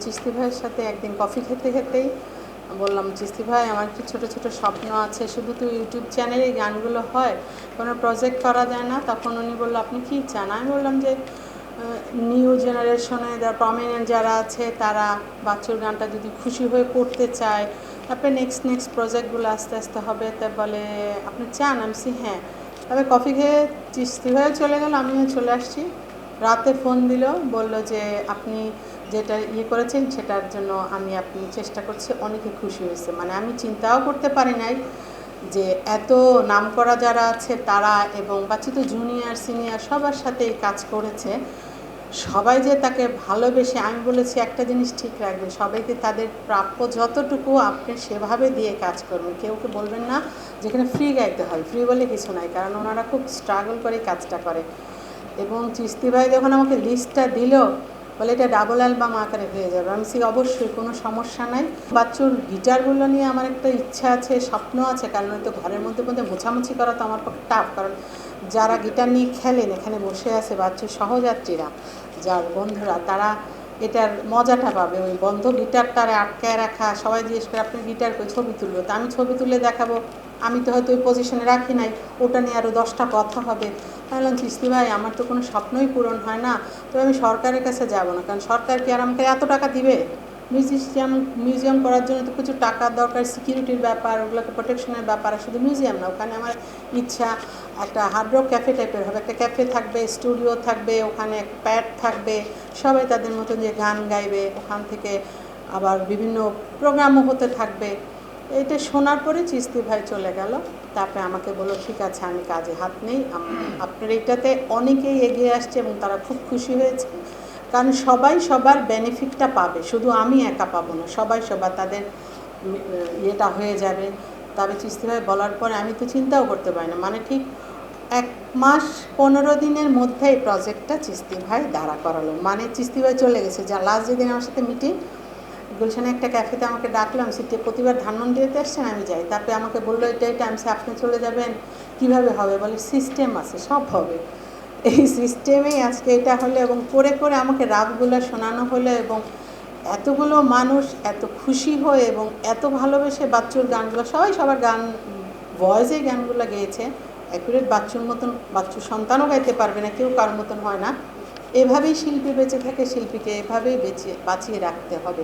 চিস্তি ভাইয়ের সাথে একদিন কফি খেতে খেতেই বললাম, চিস্তি ভাই আমার কি ছোটো ছোটো স্বপ্ন আছে, শুধু তো ইউটিউব চ্যানেলে গানগুলো হয়, কোনো প্রজেক্ট করা যায় না। তখন উনি বললো আপনি কী চান? আমি বললাম যে নিউ জেনারেশনে যারা প্রমিনেন্ট যারা আছে তারা বাচ্চুর গানটা যদি খুশি হয়ে করতে চায়, তারপরে নেক্সট প্রজেক্টগুলো আস্তে আস্তে হবে। তা বলে আপনি চান? আমি হ্যাঁ। তবে কফি খেয়ে চিস্তি ভাইও চলে গেল, আমিও চলে আসছি। রাতে ফোন দিল, বলল যে আপনি যেটা করেছেন সেটার জন্য আপনি চেষ্টা করছি, অনেকে খুশি হয়েছে। মানে আমি চিন্তাও করতে পারি নাই যে এত নামকরা যারা আছে তারা, এবং বাচ্চা তো জুনিয়র সিনিয়র সবার সাথেই কাজ করেছে, সবাই যে তাকে ভালোবেসে। আমি বলেছি একটা জিনিস ঠিক রাখবেন, সবাইকে তাদের প্রাপ্য যতটুকু আপনি সেভাবে দিয়ে কাজ করবেন, কেউকে বলবেন না যেখানে ফ্রি গাইতে হয়। ফ্রি বলে কিছু নাই, কারণ ওনারা খুব স্ট্রাগল করে কাজটা করে। এবং চিস্তি ভাই যখন আমাকে লিস্টটা দিল, বলে এটা ডাবল অ্যালবাম আকারে হয়ে যাবে। আমি অবশ্যই, কোনো সমস্যা নাই। বাচ্চুর গিটারগুলো নিয়ে আমার একটা ইচ্ছা আছে, স্বপ্ন আছে, কারণ হয়তো ঘরের মধ্যে মোছামুছি করা তো আমার পক্ষে টাফ। কারণ যারা গিটার নিয়ে খেলেন এখানে বসে আছে বাচ্চুর সহযাত্রীরা, যার বন্ধুরা, তারা এটার মজাটা পাবে। ওই বন্ধ গিটারটারে আটকায় রাখা, সবাই জিজ্ঞেস করে আপনি গিটার করে ছবি তুলবো, তা আমি ছবি তুলে দেখাবো। আমি তো হয়তো ওই পজিশনে রাখি নাই, ওটা নিয়ে আরও 10টা কথা হবে। বললাম চিস্তি ভাই আমার তো কোনো স্বপ্নই পূরণ হয় না, তবে আমি সরকারের কাছে যাব না, কারণ সরকার কি আর আমাকে এত টাকা দিবে? মিউজিয়াম করার জন্য তো কিছু টাকার দরকার, সিকিউরিটির ব্যাপার, ওগুলোকে প্রোটেকশনের ব্যাপার। শুধু মিউজিয়াম না, ওখানে আমার ইচ্ছা একটা হার্ড রক ক্যাফে টাইপের হবে, একটা ক্যাফে থাকবে, স্টুডিও থাকবে, ওখানে প্যাড থাকবে, সবাই তাদের মতন যে গান গাইবে, ওখান থেকে আবার বিভিন্ন প্রোগ্রামও হতে থাকবে। এটা শোনার পরে চিস্তি ভাই চলে গেল। তারপরে আমাকে বললো ঠিক আছে আমি কাজে হাত নেই, আপনার এইটাতে অনেকেই এগিয়ে আসছে এবং তারা খুব খুশি হয়েছে, কারণ সবাই সবার বেনিফিটটা পাবে, শুধু আমি একা পাবো না, সবাই সবার তাদের ইয়েটা হয়ে যাবে। তবে চিস্তি ভাই বলার পরে আমি তো চিন্তাও করতে পারি না, মানে ঠিক 1 মাস 15 দিনের মধ্যে এই প্রজেক্টটা চিস্তি ভাই দাঁড়া করালো। মানে চিস্তি ভাই চলে গেছে, যা লাস্ট যেদিন আমার সাথে মিটিং, গুলশানে একটা ক্যাফেতে আমাকে ডাকলাম, সিটে প্রতিবার ধানমন্ডিতে আসছেন, আমি যাই। তারপরে আমাকে বললো এটা আমি আপনি চলে যাবেন, কিভাবে হবে? বলে সিস্টেম আছে, সব হবে। এই সিস্টেমেই আজকে এটা হলো, এবং করে করে আমাকে রাগগুলো শোনানো হলো, এবং এতগুলো মানুষ এত খুশি হয়ে এবং এত ভালোবেসে বাচ্চুর গানগুলো, সবাই সবার গান ভয়েসেই গানগুলো গেয়েছে। অ্যাকুরেট বাচ্চুর মতন বাচ্চুর সন্তানও গাইতে পারবে না, কেউ কার মতন হয় না। এভাবেই শিল্পী বেঁচে থাকে, শিল্পীকে এভাবেই বাঁচিয়ে রাখতে হবে।